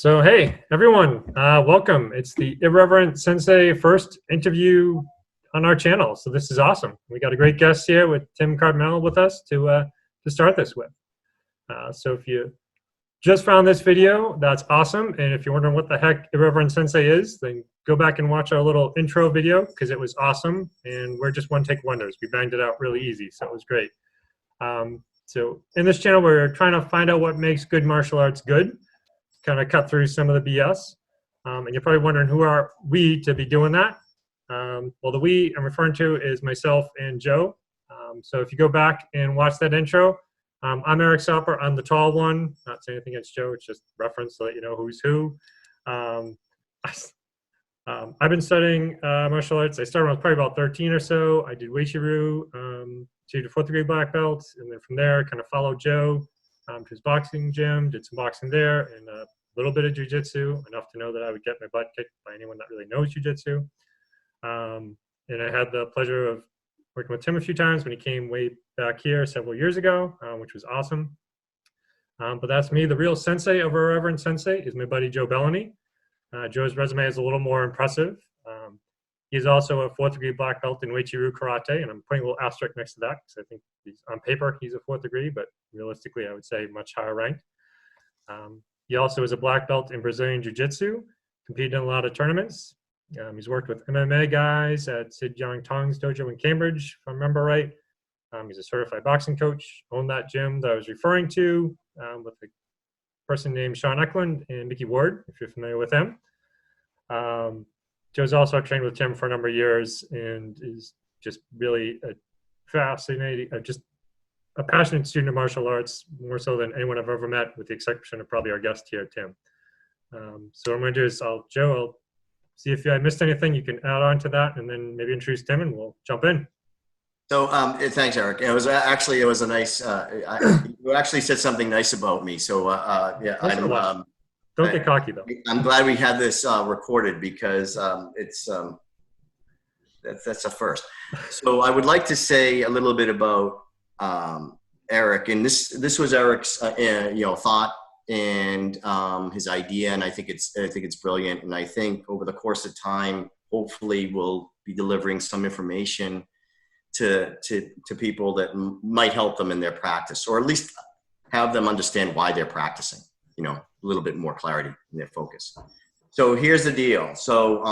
So, hey, everyone, welcome. It's the Irreverent Sensei first interview on our channel. So this is awesome. We got a great guest here with Tim Cardinal with us to start this with. So if you just found this video, that's awesome. And if you're wondering what the heck Irreverent Sensei is, then go back and watch our little intro video because it was awesome. And we're just one take wonders. We banged it out really easy, so it was great. So in this channel, we're trying to find out what makes good martial arts good. Kind of cut through some of the BS. And you're probably wondering, who are we to be doing that? Well, the we I'm referring to is myself and Joe. So if you go back and watch that intro, I'm Eric Sopper. I'm the tall one. Not saying anything against Joe. It's just reference to let you know who's who. I've been studying martial arts. I started when I was probably about 13 or so. I did Weichiru to the 4th degree black belt. And then from there, kind of followed Joe to his boxing gym, did some boxing there, and a little bit of jiu-jitsu, enough to know that I would get my butt kicked by anyone that really knows jiu-jitsu. And I had the pleasure of working with Tim a few times when he came way back here several years ago, which was awesome. But that's me. The real sensei of Irreverent Sensei is my buddy Joe Bellany. Joe's resume is a little more impressive. He's also a 4th degree black belt in Weichiru karate, and I'm putting a little asterisk next to that because I think on paper he's a 4th degree, but realistically I would say much higher ranked. He also is a black belt in Brazilian jiu-jitsu, competed in a lot of tournaments. He's worked with MMA guys at Sid Young Tong's dojo in Cambridge, if I remember right. He's a certified boxing coach, owned that gym that I was referring to with a person named Sean Eklund and Mickey Ward, if you're familiar with him. Joe's also trained with Tim for a number of years and is just really a fascinating, just a passionate student of martial arts, more so than anyone I've ever met, with the exception of probably our guest here, Tim. So what I'm going to do is, Joe, I'll see if I missed anything. You can add on to that and then maybe introduce Tim and we'll jump in. So thanks, Eric. It was a nice, you actually said something nice about me. So yeah, don't get cocky though. I'm glad we had this recorded because that's a first. So I would like to say a little bit about Eric, and this was Eric's thought and his idea, and I think it's brilliant. And I think over the course of time, hopefully, we'll be delivering some information to people that might help them in their practice, or at least have them understand why they're practicing. A little bit more clarity in their focus. So here's the deal. So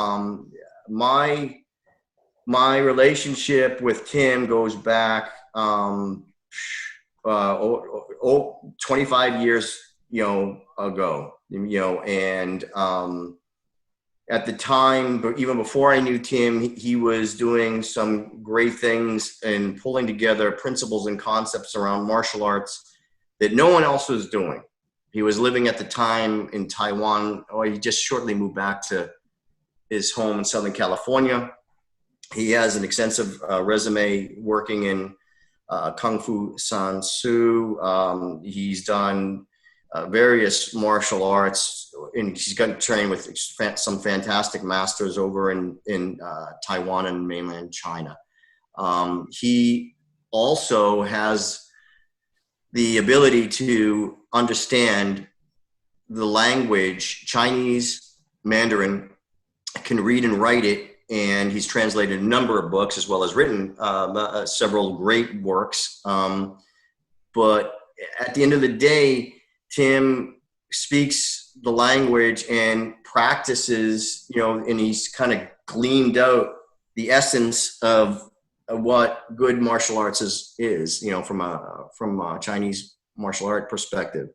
my relationship with Tim goes back 25 years ago. And at the time, but even before I knew Tim, he was doing some great things and pulling together principles and concepts around martial arts that no one else was doing. He was living at the time in Taiwan, or he just shortly moved back to his home in Southern California. He has an extensive resume working in Kung Fu San Soo. He's done various martial arts, and he's got trained with some fantastic masters over in Taiwan and mainland China. He also has the ability to understand the language, Chinese, Mandarin, can read and write it, and he's translated a number of books as well as written several great works. But at the end of the day, Tim speaks the language and practices, and he's kind of gleaned out the essence of what good martial arts is, from a Chinese martial art perspective.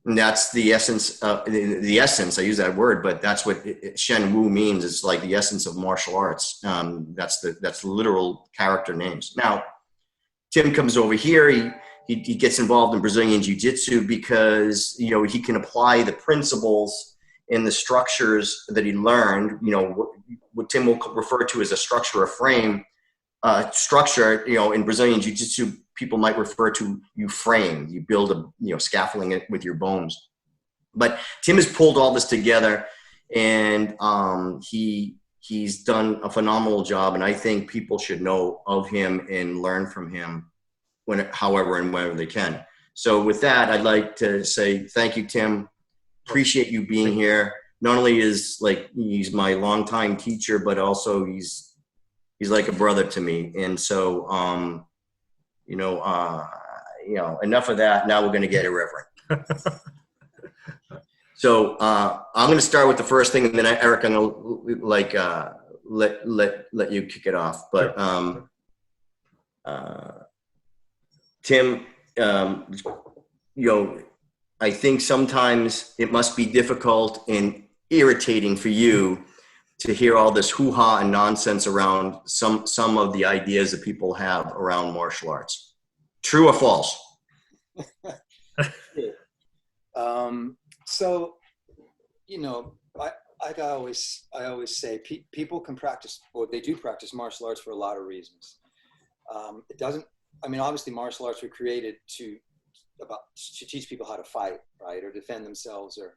And that's the essence, the essence, I use that word, but that's what Shen Wu means. It's like the essence of martial arts. That's literal character names. Now, Tim comes over here, he gets involved in Brazilian Jiu-Jitsu because, he can apply the principles and the structures that he learned, what Tim will refer to as a structure, a frame, structure, in Brazilian Jiu-Jitsu, people might refer to you frame. You build a scaffolding it with your bones. But Tim has pulled all this together, and he's done a phenomenal job. And I think people should know of him and learn from him however and whenever they can. So with that, I'd like to say thank you, Tim. appreciate you being here. Not only is like he's my longtime teacher, but also he's like a brother to me. And so, enough of that. Now we're going to get irreverent. So I'm going to start with the first thing, and then Eric, I'm going to let you kick it off. But Tim, I think sometimes it must be difficult and irritating for you to hear all this hoo-ha and nonsense around some of the ideas that people have around martial arts. True or false? So, I always say people can practice, or they do practice martial arts for a lot of reasons. It doesn't. I mean, obviously, martial arts were created to teach people how to fight, right, or defend themselves, or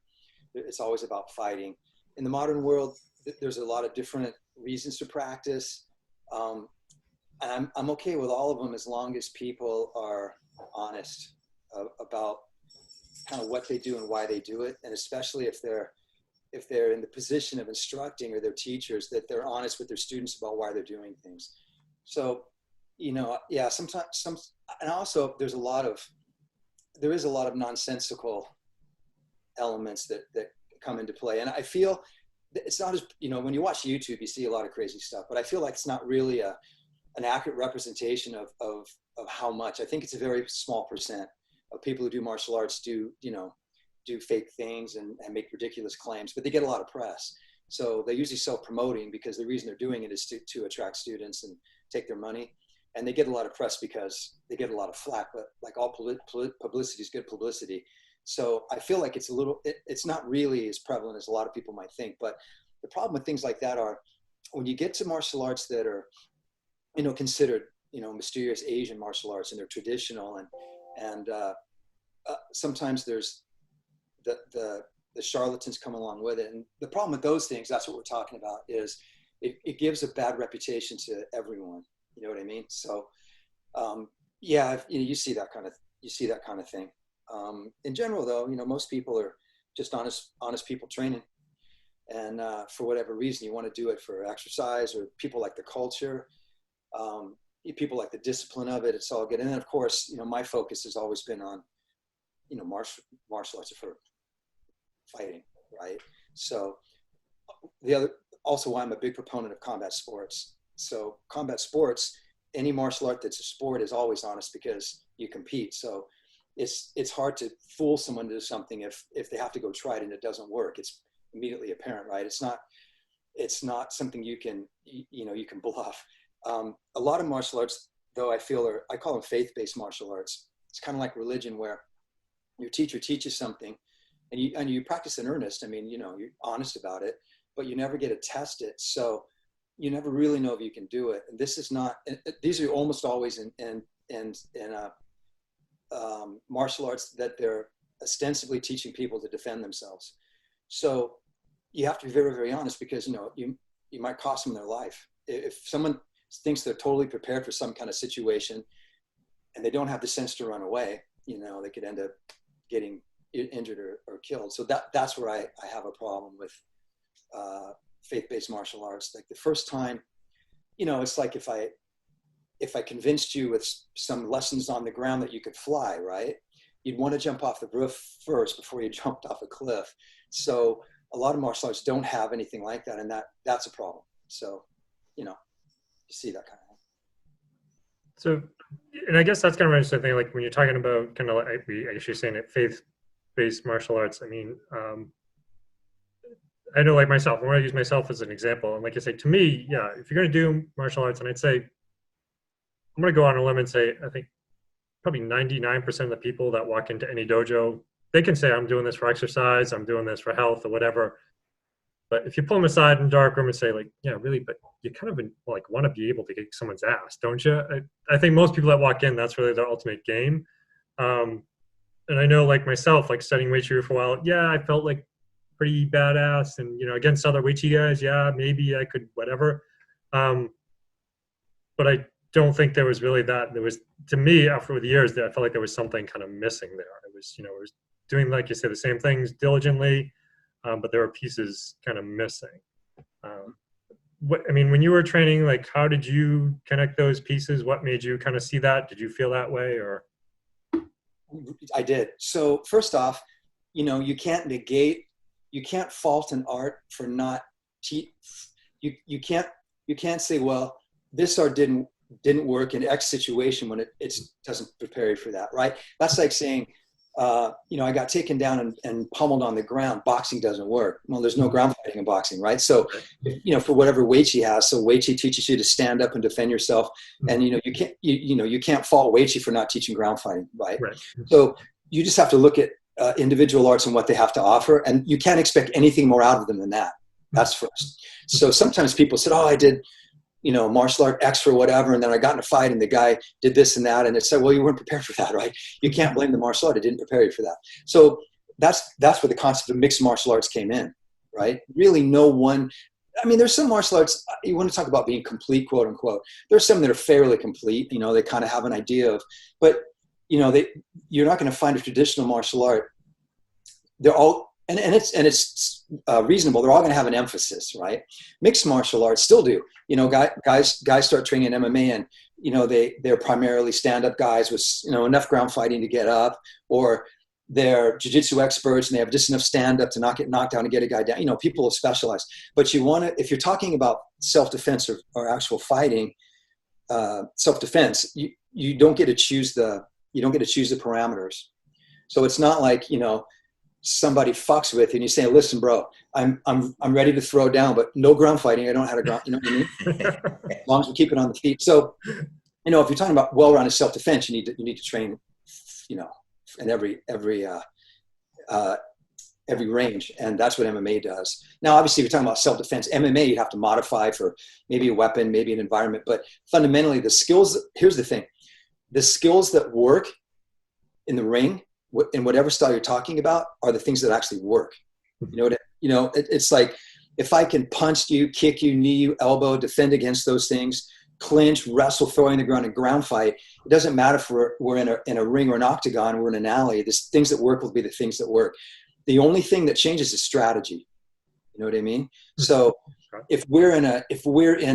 it's always about fighting. In the modern world, there's a lot of different reasons to practice, and I'm okay with all of them as long as people are honest about kind of what they do and why they do it, and especially if they're in the position of instructing or they're teachers, that they're honest with their students about why they're doing things. So, sometimes and also there is a lot of nonsensical elements that come into play, and I feel it's not as, when you watch YouTube, you see a lot of crazy stuff, but I feel like it's not really an accurate representation of how much. I think it's a very small percent of people who do martial arts do fake things and make ridiculous claims, but they get a lot of press. So they're usually self-promoting because the reason they're doing it is to attract students and take their money. And they get a lot of press because they get a lot of flack, but like all publicity is good publicity. So I feel like it's not really as prevalent as a lot of people might think. But the problem with things like that are when you get to martial arts that are, considered, mysterious Asian martial arts, and they're traditional, and sometimes there's the charlatans come along with it. And the problem with those things, that's what we're talking about, is it gives a bad reputation to everyone. You know what I mean? So, you see that kind of thing. In general, though, most people are just honest people training, and for whatever reason, you want to do it for exercise, or people like the culture, people like the discipline of it. It's all good. And then, of course, my focus has always been on, martial arts are for fighting, right? So also why I'm a big proponent of combat sports. So combat sports, any martial art that's a sport is always honest because you compete. So it's hard to fool someone to do something if they have to go try it and it doesn't work. It's immediately apparent, right? It's not something you can bluff. A lot of martial arts, though, I call them faith-based martial arts. It's kind of like religion, where your teacher teaches something and you practice in earnest. I mean, you're honest about it, but you never get to test it. So you never really know if you can do it. And these are almost always in martial arts that they're ostensibly teaching people to defend themselves. So you have to be very, very honest, because, you might cost them their life. If someone thinks they're totally prepared for some kind of situation and they don't have the sense to run away, they could end up getting injured or killed. So that's where I have a problem with faith-based martial arts. Like the first time, it's like if I convinced you with some lessons on the ground that you could fly, right? You'd want to jump off the roof first before you jumped off a cliff. So a lot of martial arts don't have anything like that, and that's a problem. So, you see that kind of thing. So, and I guess that's kind of interesting thing. Like when you're talking about kind of like, I guess you're saying it, faith-based martial arts. I mean, I know, like myself, I want to use myself as an example. And like I say, to me, yeah, if you're going to do martial arts, and I'd say, I'm going to go on a limb and say, I think probably 99% of the people that walk into any dojo, they can say, I'm doing this for exercise, I'm doing this for health or whatever. But if you pull them aside in a dark room and say, like, yeah, really, but you kind of like want to be able to kick someone's ass, don't you? I think most people that walk in, that's really their ultimate game. And I know, like myself, like studying Wei Chi for a while, yeah, I felt like pretty badass, and against other Wei Chi guys, yeah, maybe I could whatever. But I don't think there was really that. There was, to me, after the years, that I felt like there was something kind of missing there. It was, doing, like you said, the same things diligently, but there were pieces kind of missing. When you were training, like, how did you connect those pieces? What made you kind of see that? Did you feel that way, or? I did. So first off, you can't fault an art for not you can't say, well, this art didn't work in X situation when it doesn't prepare you for that, right? That's like saying, I got taken down and pummeled on the ground. Boxing doesn't work. Well, there's no ground fighting in boxing, right? So, for whatever weight he has, so Weichi teaches you to stand up and defend yourself, and you can't fault Weichi for not teaching ground fighting, right? So you just have to look at individual arts and what they have to offer, and you can't expect anything more out of them than that. That's first. So sometimes people said, "Oh, I did." Martial art X for whatever, and then I got in a fight and the guy did this and that, and it said, well, you weren't prepared for that, right? You can't blame the martial art. It didn't prepare you for that. So that's where the concept of mixed martial arts came in, right? Really no one, there's some martial arts, you want to talk about being complete, quote unquote. There's some that are fairly complete, they kind of have an idea of, but you're not going to find a traditional martial art. They're all, and it's reasonable. They're all going to have an emphasis, right? Mixed martial arts still do. Guys start training in MMA, and they're primarily stand-up guys with enough ground fighting to get up, or they're jiu-jitsu experts and they have just enough stand-up to not get knocked down and get a guy down. People have specialized. But if you're talking about self-defense or actual fighting, self-defense, you don't get to choose the parameters. So it's not like somebody fucks with you and you say, listen, bro, I'm ready to throw down, but no ground fighting. I don't know how to ground, you know what I mean? As long as we keep it on the feet. So, if you're talking about well-rounded self-defense, you need to train, in every range. And that's what MMA does. Now, obviously, if you're talking about self-defense, MMA, you have to modify for maybe a weapon, maybe an environment, but fundamentally here's the thing, the skills that work in the ring, in whatever style you're talking about, are the things that actually work. It's like, if I can punch you, kick you, knee you, elbow, defend against those things, clinch, wrestle, throw you in the ground, and ground fight, it doesn't matter if we're in a ring or an octagon, we're in an alley. The things that work will be the things that work. The only thing that changes is strategy. You know what I mean? So if we're in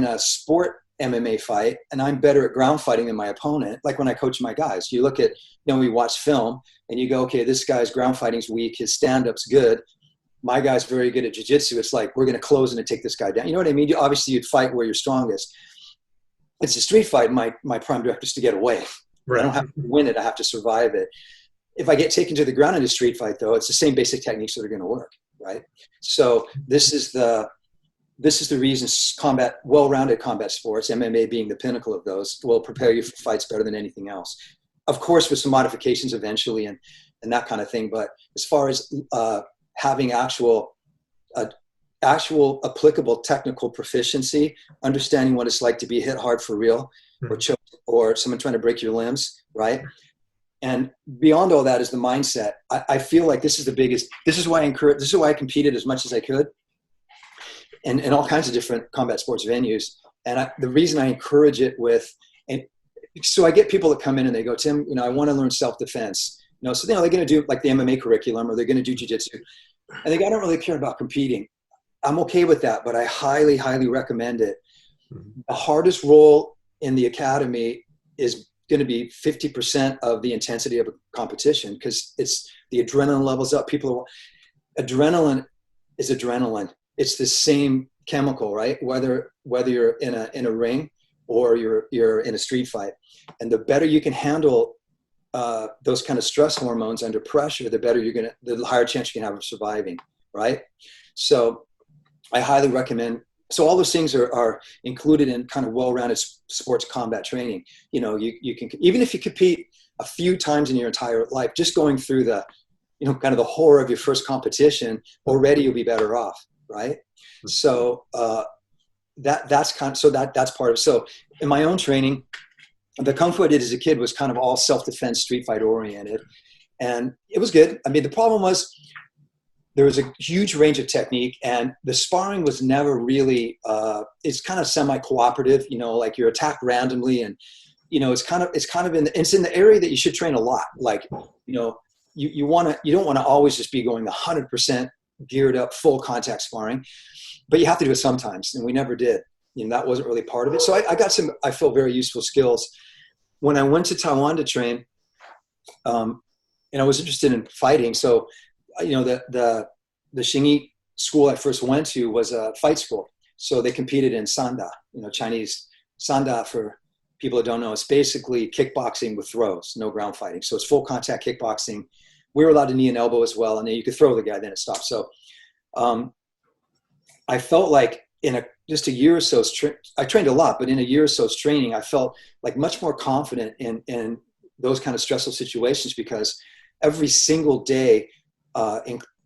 a sport MMA fight and I'm better at ground fighting than my opponent, like when I coach my guys, you look at, we watch film and you go, okay, this guy's ground fighting's weak, his stand-up's good, my guy's very good at jiu-jitsu. It's like, we're going to close in and take this guy down. You know what I mean? Obviously you'd fight where you're strongest. It's a street fight. My prime directive is to get away. Right. I don't have to win it. I have to survive it. If I get taken to the ground in a street fight, though, it's the same basic techniques that are going to work, right? So this is the reason well-rounded combat sports, MMA being the pinnacle of those, will prepare you for fights better than anything else. Of course, with some modifications eventually and that kind of thing. But as far as having actual applicable technical proficiency, understanding what it's like to be hit hard for real, or choked, or someone trying to break your limbs, right? And beyond all that is the mindset. I feel like this is why I competed as much as I could in all kinds of different combat sports venues. And the reason I encourage it so I get people that come in and they go, Tim, I want to learn self-defense. So they're going to do like the MMA curriculum, or they're going to do jiu-jitsu. And they go, I don't really care about competing. I'm okay with that, but I highly, highly recommend it. The hardest role in the academy is going to be 50% of the intensity of a competition, because it's the adrenaline levels up. Adrenaline is adrenaline. It's the same chemical, right? Whether you're in a ring or you're in a street fight, and the better you can handle those kind of stress hormones under pressure, the higher chance you can have of surviving, right? So I highly recommend. So all those things are included in kind of well-rounded sports combat training. You can, even if you compete a few times in your entire life, just going through the, kind of the horror of your first competition, already you'll be better off, right? So that's part of it. So in my own training, the Kung Fu I did as a kid was kind of all self-defense, street fight oriented, and it was good. The problem was, there was a huge range of technique, and the sparring was never really, it's kind of semi-cooperative, like you're attacked randomly, and, it's in the area that you should train a lot. Like, you don't want to always just be going 100% geared up, full contact sparring, but you have to do it sometimes. And we never did. That wasn't really part of it. So I got some, I feel, very useful skills. When I went to Taiwan to train, and I was interested in fighting. So, the Xingyi school I first went to was a fight school. So they competed in Sanda, Chinese Sanda, for people that don't know, it's basically kickboxing with throws, no ground fighting. So it's full contact kickboxing. We were allowed to knee and elbow as well. And then you could throw the guy, then it stopped. So I felt like in just a year or so, I trained a lot, but in a year or so's training, I felt like much more confident in those kind of stressful situations, because every single day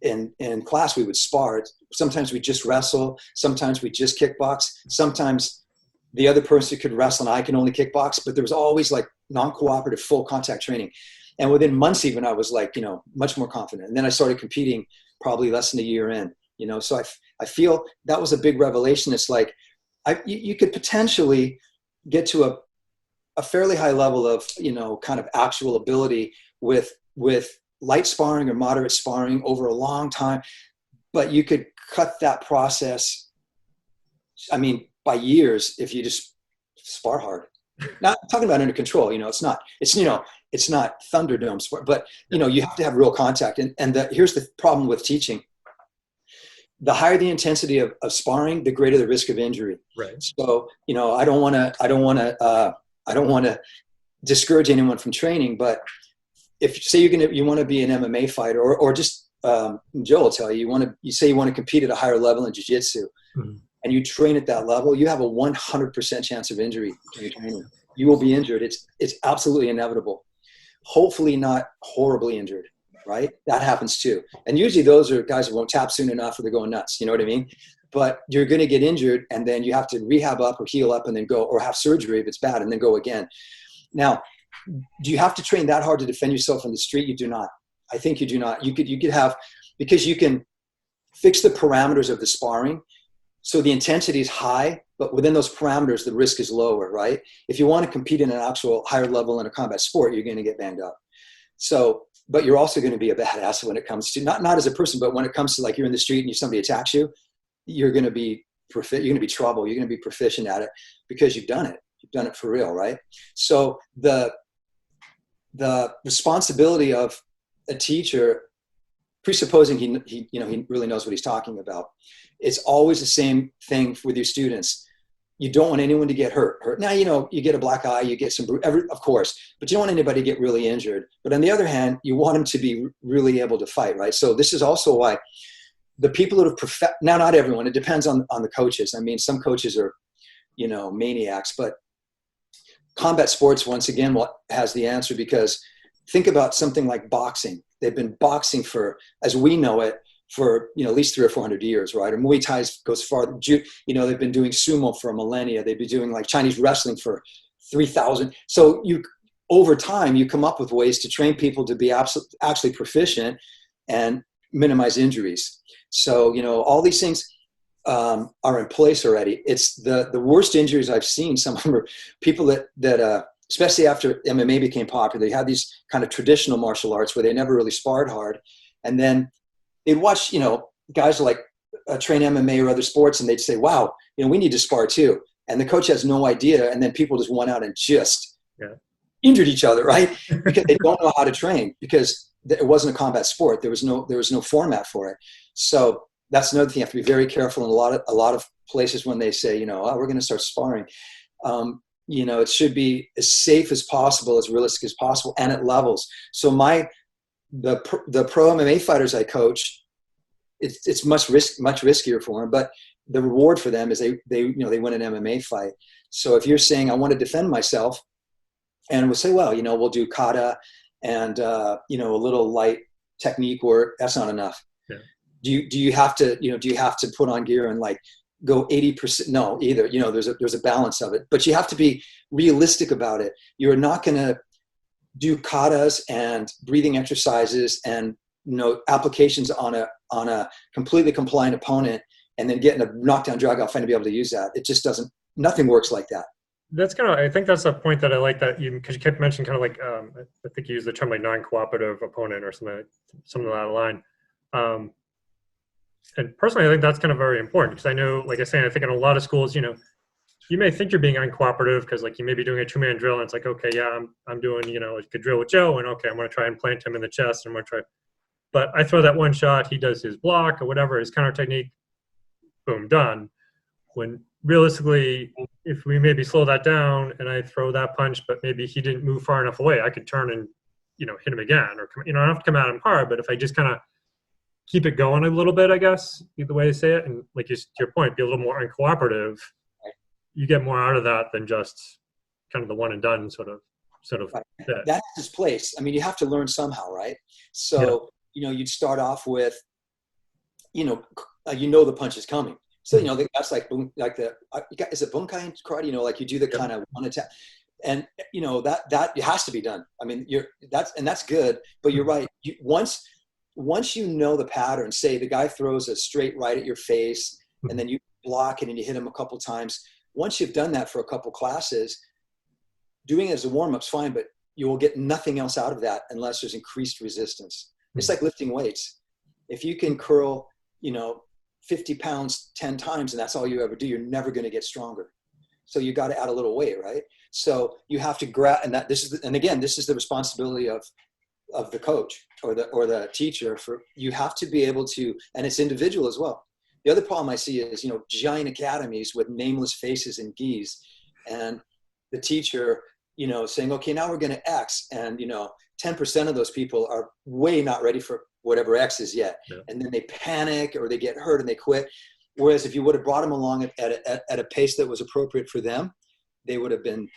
in class, we would spar. Sometimes we just wrestle. Sometimes we just kickbox. Sometimes the other person could wrestle and I can only kickbox, but there was always like non-cooperative full contact training. And within months, even, I was like, much more confident. And then I started competing probably less than a year in, so I feel that was a big revelation. It's like, you could potentially get to a fairly high level of, kind of actual ability with light sparring or moderate sparring over a long time, but you could cut that process, by years, if you just spar hard. Not talking about under control, it's not Thunderdome sport, but you have to have real contact. And here's the problem with teaching. The higher the intensity of sparring, the greater the risk of injury. Right. So, I don't want to discourage anyone from training, but if say you want to be an MMA fighter, or just Joe will tell you, you say you want to compete at a higher level in jiu-jitsu, mm-hmm. and you train at that level, you have a 100% chance of injury in your training. You will be injured. It's absolutely inevitable. Hopefully not horribly injured, right? That happens too. And usually those are guys who won't tap soon enough, or they're going nuts. You know what I mean? But you're going to get injured, and then you have to rehab up or heal up and then go, or have surgery if it's bad and then go again. Now, do you have to train that hard to defend yourself on the street? You do not. I think you do not. You could have, because you can fix the parameters of the sparring. So the intensity is high, but within those parameters, the risk is lower, right? If you want to compete in an actual higher level in a combat sport, you're going to get banged up. So, but you're also going to be a badass when it comes to, not as a person, but when it comes to, like, you're in the street and somebody attacks you, you're going to be trouble. You're going to be proficient at it because you've done it. You've done it for real, right? So the responsibility of a teacher, presupposing he really knows what he's talking about, it's always the same thing with your students. You don't want anyone to get hurt. Now, you get a black eye, you get some, of course, but you don't want anybody to get really injured. But on the other hand, you want them to be really able to fight, right? So this is also why the people that have now, not everyone, it depends on the coaches. Some coaches are, maniacs, but combat sports, once again, has the answer, because think about something like boxing. They've been boxing for, as we know it, for at least 300 or 400 years, right? Or Muay Thai goes farther. They've been doing sumo for a millennia. They've been doing like Chinese wrestling for 3,000. So over time, you come up with ways to train people to be actually proficient and minimize injuries. So all these things are in place already. It's the worst injuries I've seen. Some of them are people that especially after MMA became popular, they had these kind of traditional martial arts where they never really sparred hard, and then they'd watch, guys like train MMA or other sports, and they'd say, wow, we need to spar too. And the coach has no idea. And then people just went out and just injured each other, right? Because they don't know how to train, because it wasn't a combat sport. There was no format for it. So that's another thing. You have to be very careful in a lot of places when they say, we're going to start sparring. It should be as safe as possible, as realistic as possible, and at levels. So the pro MMA fighters I coach, it's much riskier for them, but the reward for them is they win an MMA fight. So if you're saying, I want to defend myself, and we'll say, well, we'll do kata and a little light technique work, that's not enough. Yeah. Do you have to put on gear and like go 80%? No, either. There's a balance of it, but you have to be realistic about it. You're not going to do katas and breathing exercises and applications on a completely compliant opponent and then getting a knockdown drag out fight to be able to use that. It just doesn't. Nothing works like that. That's kind of, I think that's a point that I like that you, because you kept mentioning kind of like, I think you used the term like non-cooperative opponent or something along that line. Um, and personally, I think that's kind of very important because I know, like I say, I think in a lot of schools, you may think you're being uncooperative because like you may be doing a 2-man drill and it's like, okay, yeah, I'm doing, like a drill with Joe and okay, I'm going to try and plant him in the chest and I'm going to try, but I throw that one shot, he does his block or whatever, his counter technique, boom, done. When realistically, if we maybe slow that down and I throw that punch, but maybe he didn't move far enough away, I could turn and, hit him again or, I don't have to come at him hard, but if I just kind of keep it going a little bit, I guess, the way to say it, and like to your point, be a little more uncooperative, you get more out of that than just kind of the one and done sort of Right. bit. That has its place. I mean, you have to learn somehow, right? So, you'd start off with, the punch is coming. So, that's like boom, like is it bunkai in karate? Like you do the kind of one attack, and that has to be done. I mean, that's good, but you're right. Once you know the pattern, say the guy throws a straight right at your face, and then you block it and you hit him a couple times. Once you've done that for a couple classes, doing it as a warm-up's fine, but you will get nothing else out of that unless there's increased resistance. It's like lifting weights. If you can curl, 50 pounds 10 times and that's all you ever do, you're never going to get stronger. So you got to add a little weight, right? So you have to grab, this is the responsibility of the coach or the teacher. You have to be able to, and it's individual as well. The other problem I see is, giant academies with nameless faces and gis, and the teacher, saying, okay, now we're going to X, and 10% of those people are way not ready for whatever X is yet, and then they panic or they get hurt and they quit. Whereas if you would have brought them along at a pace that was appropriate for them, they would have been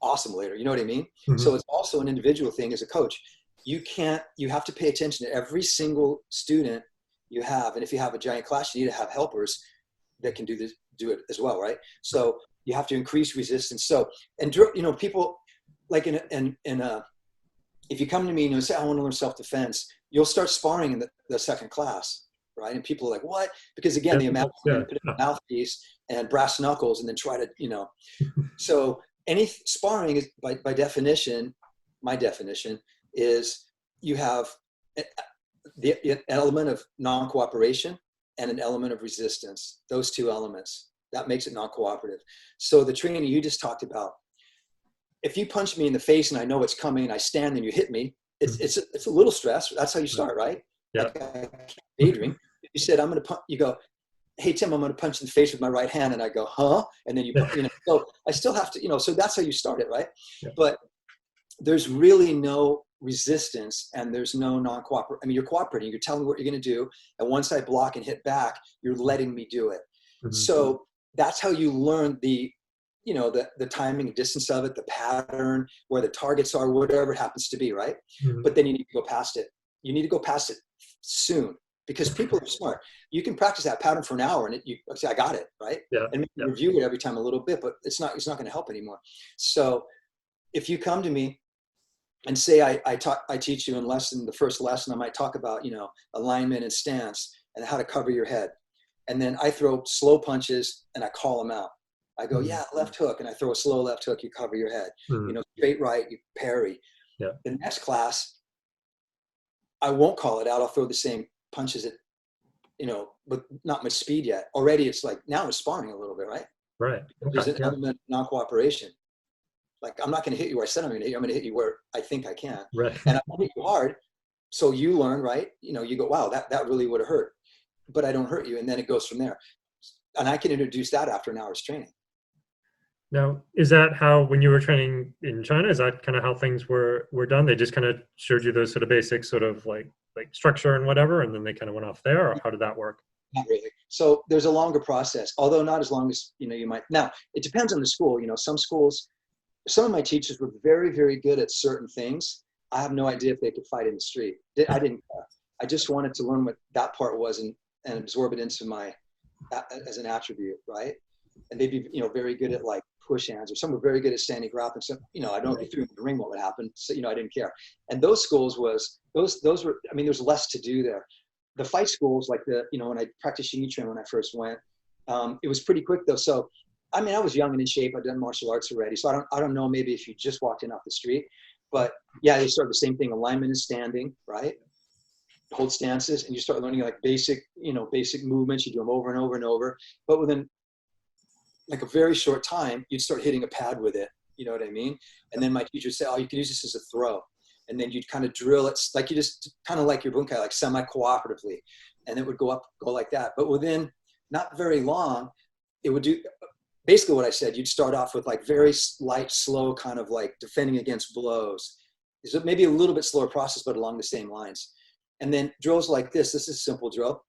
awesome later. You know what I mean? Mm-hmm. So it's also an individual thing as a coach. You have to pay attention to every single student you have. And if you have a giant class, you need to have helpers that can do it as well. Right. So you have to increase resistance. So, and people like if you come to me and you say, I want to learn self-defense, you'll start sparring in the second class. Right. And people are like, what? Because again, the amount of put a mouthpiece and brass knuckles and then try to, so any sparring is by definition, my definition is you have the element of non-cooperation and an element of resistance, those two elements. That makes it non-cooperative. So the training you just talked about, if you punch me in the face and I know it's coming and I stand and you hit me, it's a little stress. That's how you start, right? Yeah. Like I can't daydream. You said, I'm going to punch, you go, hey, Tim, I'm going to punch in the face with my right hand. And I go, huh? And then so I still have to, so that's how you start it, right? Yeah. But there's really no resistance and there's no non-cooperation. I mean, you're cooperating, you're telling me what you're going to do. And once I block and hit back, you're letting me do it. Mm-hmm. So that's how you learn the timing and distance of it, the pattern, where the targets are, whatever it happens to be, right? Mm-hmm. But then you need to go past it. You need to go past it soon because people are smart. You can practice that pattern for an hour and you say, I got it, right? Yeah. And review it every time a little bit, but it's not going to help anymore. So if you come to me and say, I teach you in the first lesson, I might talk about, alignment and stance and how to cover your head. And then I throw slow punches and I call them out. I go, left hook. And I throw a slow left hook. You cover your head, straight right, you parry. Yeah. The next class, I won't call it out. I'll throw the same punches at, with not much speed yet. Already it's like, now it's sparring a little bit, right? Right. There's an element of non-cooperation. Like, I'm not going to hit you where I said I'm going to hit you. I'm going to hit you where I think I can. Right. And I won't hit you hard. So you learn, right? You go, wow, that really would have hurt. But I don't hurt you. And then it goes from there. And I can introduce that after an hour's training. Now, is that how, when you were training in China, is that kind of how things were done? They just kind of showed you those sort of basic sort of like structure and whatever, and then they kind of went off there, or how did that work? Not really. So there's a longer process, although not as long as, you might. Now, it depends on the school. Some schools, some of my teachers were very, very good at certain things. I have no idea if they could fight in the street. I didn't care. I just wanted to learn what that part was and absorb it into as an attribute, right? And they'd be, very good at like push hands, or some were very good at standing grappling. So, I don't know if you threw in the ring, what would happen? So, I didn't care. And those schools those were, there's less to do there. The fight schools, like when I practiced Xing Yi Quan when I first went, it was pretty quick though. So I mean, I was young and in shape. I'd done martial arts already. So I don't know, maybe if you just walked in off the street, but yeah, they start the same thing, alignment and standing, right? Hold stances, and you start learning like basic movements. You do them over and over and over. But within like a very short time, you'd start hitting a pad with it. You know what I mean? And then my teacher would say, oh, you can use this as a throw. And then you'd kind of drill it, like you just kind of like your bunkai, like semi-cooperatively. And it would go like that. But within not very long, it would do basically what I said. You'd start off with like very light, slow, kind of like defending against blows. So maybe a little bit slower process, but along the same lines. And then drills like this is a simple drill.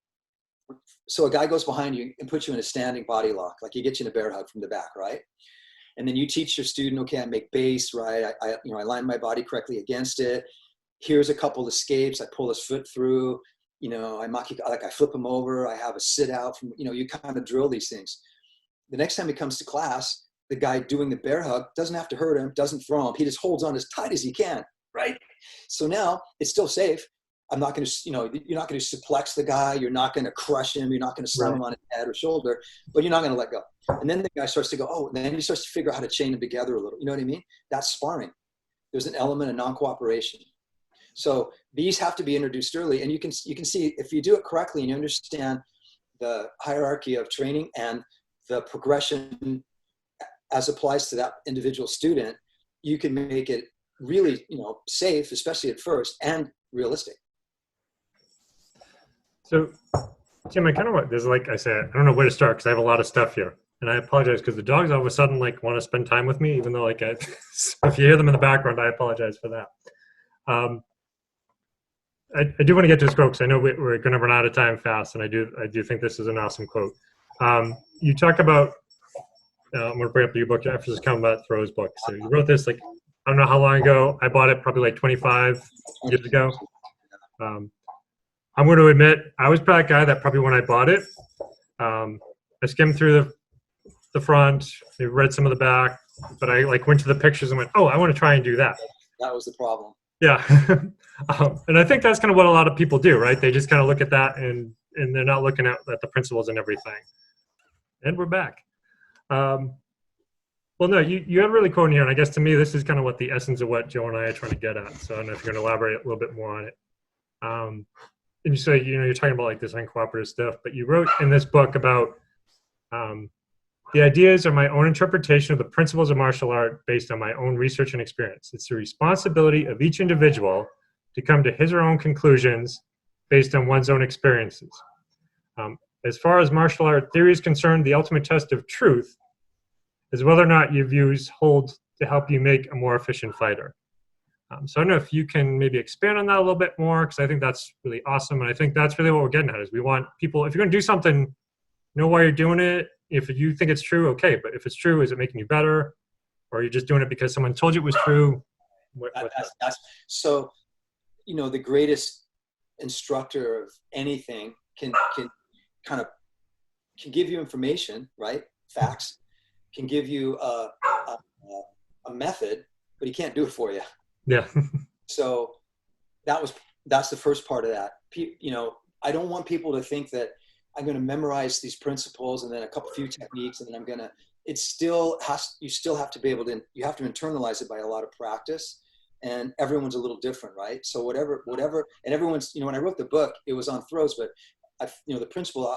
So a guy goes behind you and puts you in a standing body lock, like he gets you in a bear hug from the back, right? And then you teach your student, okay, I make base, right? I line my body correctly against it. Here's a couple of escapes. I pull his foot through, I flip him over. I have a sit out from, you kind of drill these things. The next time he comes to class, the guy doing the bear hug doesn't have to hurt him, doesn't throw him. He just holds on as tight as he can, right? So now it's still safe. I'm not going to, you're not going to suplex the guy. You're not going to crush him. You're not going to slam him on his head or shoulder, but you're not going to let go. And then the guy starts to go, oh, and then he starts to figure out how to chain them together a little. You know what I mean? That's sparring. There's an element of non-cooperation. So these have to be introduced early. And you can see if you do it correctly and you understand the hierarchy of training and the progression as applies to that individual student, you can make it really, safe, especially at first, and realistic. So, Tim, I kind of want, there's like I said, I don't know where to start because I have a lot of stuff here. And I apologize because the dogs all of a sudden like want to spend time with me, even though like if you hear them in the background, I apologize for that. I do want to get to this quote because I know we're going to run out of time fast, and I do think this is an awesome quote. You talk about, I'm going to bring up your book, After Combat Throws book. So you wrote this like, I don't know how long ago. I bought it probably like 25 years ago. I'm going to admit, I was that guy that probably when I bought it, I skimmed through the front, I read some of the back, but I like went to the pictures and went, oh, I want to try and do that. That was the problem. Yeah. And I think that's kind of what a lot of people do, right? They just kind of look at that and they're not looking at the principles and everything. And we're back. Well, no, you have really quote in here, and I guess to me, this is kind of what the essence of what Joe and I are trying to get at. So I don't know if you're going to elaborate a little bit more on it. And you say, you're talking about like this uncooperative stuff, but you wrote in this book about the ideas are my own interpretation of the principles of martial art based on my own research and experience. It's the responsibility of each individual to come to his or her own conclusions based on one's own experiences. As far as martial art theory is concerned, the ultimate test of truth is whether or not your views hold to help you make a more efficient fighter. So I don't know if you can maybe expand on that a little bit more, because I think that's really awesome. And I think that's really what we're getting at is we want people, if you're going to do something, know why you're doing it. If you think it's true, okay. But if it's true, is it making you better? Or are you just doing it because someone told you it was true? So, the greatest instructor of anything can give you information, right? Facts, can give you a method, but he can't do it for you. Yeah. So that's the first part of that. I don't want people to think that I'm going to memorize these principles and then a few techniques, and then you still have to be able to, you have to internalize it by a lot of practice, and everyone's a little different, right? So whatever, and everyone's, when I wrote the book, it was on throws, but the principle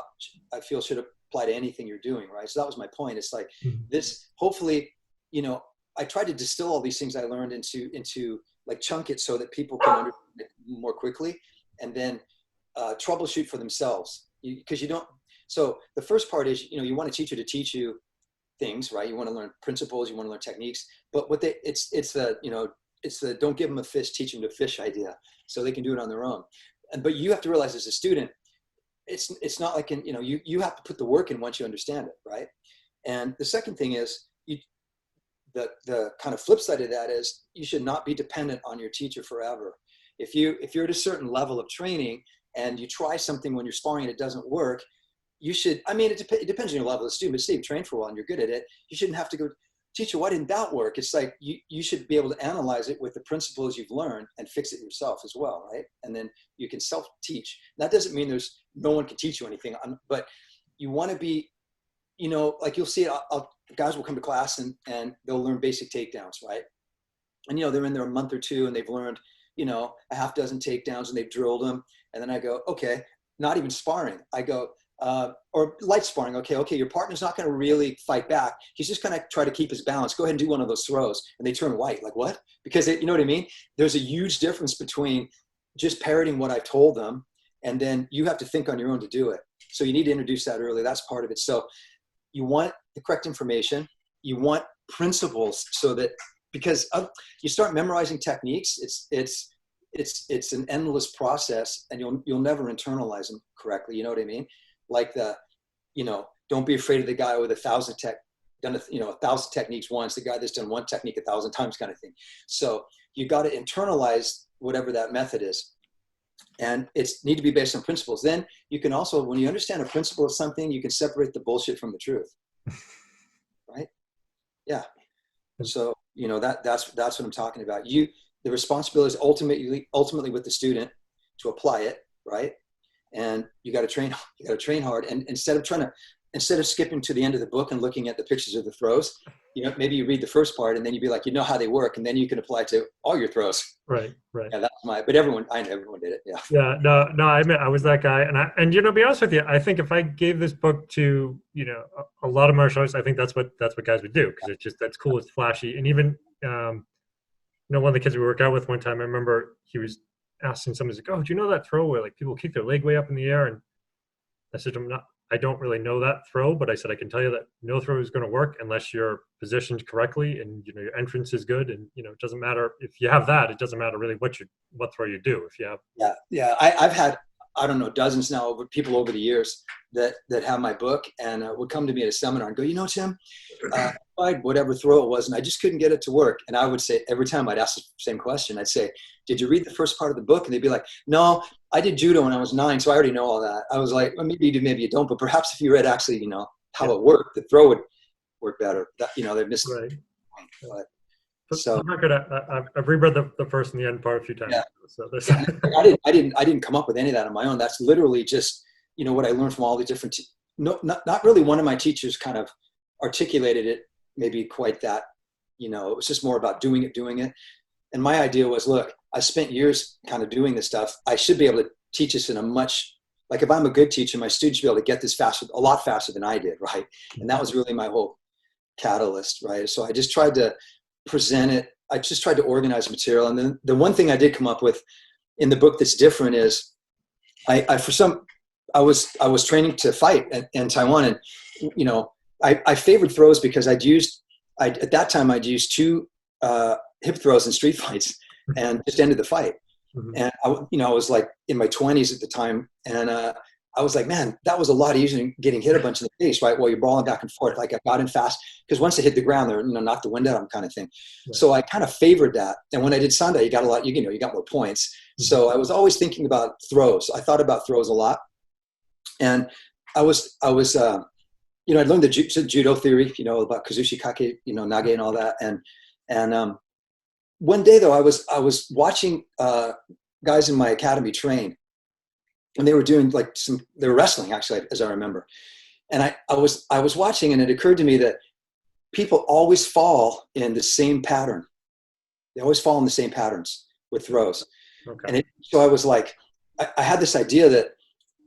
I feel should apply to anything you're doing, right? So that was my point. It's like this, hopefully, I tried to distill all these things I learned into like chunk it so that people can understand it more quickly, and then troubleshoot for themselves. Because you don't. So the first part is, you want a teacher to teach you things, right? You want to learn principles, you want to learn techniques, but it's the don't give them a fish, teach them to fish idea, so they can do it on their own. But you have to realize as a student, it's not like you have to put the work in once you understand it, right? And the second thing is the kind of flip side of that is you should not be dependent on your teacher forever. If you're at a certain level of training and you try something when you're sparring and it doesn't work, you should, it depends on your level of student, but say you've trained for a while and you're good at it, you shouldn't have to go, teacher, why didn't that work? It's like you should be able to analyze it with the principles you've learned and fix it yourself as well, right? And then you can self-teach. That doesn't mean no one can teach you anything, but you want to be, like you'll see it, guys will come to class and they'll learn basic takedowns, right? And, they're in there a month or two and they've learned, a half dozen takedowns and they've drilled them. And then I go, okay, not even sparring. I go, or light sparring. Okay, your partner's not going to really fight back. He's just going to try to keep his balance. Go ahead and do one of those throws. And they turn white. Like, what? Because you know what I mean? There's a huge difference between just parroting what I've told them, and then you have to think on your own to do it. So you need to introduce that early. That's part of it. So you want the correct information. You want principles, so that, because you start memorizing techniques, it's an endless process, and you'll never internalize them correctly. You know what I mean? Like don't be afraid of the guy with 1,000 techniques once, the guy that's done one technique 1,000 times kind of thing. So you got to internalize whatever that method is. And it's need to be based on principles. Then you can also, when you understand a principle of something, you can separate the bullshit from the truth. Right? Yeah. So, that's what I'm talking about. The responsibility is ultimately with the student to apply it, right? And you got to train hard. And instead of skipping to the end of the book and looking at the pictures of the throws, maybe you read the first part and then you'd be like, how they work. And then you can apply to all your throws. Right. Yeah, that's but I know everyone did it. Yeah. Yeah. No, I admit I was that guy. And to be honest with you, I think if I gave this book to, a lot of martial artists, I think that's what guys would do. Because that's cool. It's flashy. And even, one of the kids we worked out with one time, I remember he was asking somebody, like, oh, do you know that throw where like people keep their leg way up in the air? And I said, I don't really know that throw, but I said, I can tell you that no throw is going to work unless you're positioned correctly and, your entrance is good. And, it doesn't matter if you have that, it doesn't matter really what throw you do. If you have. Yeah. I've had, I don't know, dozens now of people over the years that have my book and would come to me at a seminar and go, Tim, I tried whatever throw it was and I just couldn't get it to work. And I would say, every time I'd ask the same question, I'd say, did you read the first part of the book? And they'd be like, no, I did judo when I was 9, so I already know all that. I was like, well, maybe you do, maybe you don't, but perhaps if you read actually, how it worked, the throw would work better. They missed right. But, so I've reread the first and the end part a few times. Yeah. So I didn't come up with any of that on my own. That's literally just, what I learned from all the different, not really one of my teachers kind of articulated it maybe quite that, it was just more about doing it. And my idea was, look, I spent years kind of doing this stuff. I should be able to teach this in a much, like if I'm a good teacher, my students should be able to get this a lot faster than I did, right? And that was really my whole catalyst, right? So I just tried to present it. I just tried to organize material. And then the one thing I did come up with in the book that's different is I was training to fight in Taiwan, and I favored throws because at that time I'd used 2 hip throws in street fights and just ended the fight. Mm-hmm. And I was like in my 20s at the time, and I was like, man, that was a lot easier than getting hit a bunch in the face, right? While you're brawling back and forth. Like I got in fast because once they hit the ground, they're knock the wind out of them kind of thing. Right. So I kind of favored that. And when I did Sanda, you got a lot. You got more points. Mm-hmm. So I was always thinking about throws. I thought about throws a lot, and I was I learned the judo theory, about kazushi kake, nage and all that, and one day though I was watching guys in my academy train, and they were doing they were wrestling actually, as I remember. And I was watching, and it occurred to me that people always fall in the same pattern. They always fall in the same patterns with throws. Okay. And so I was like, I had this idea that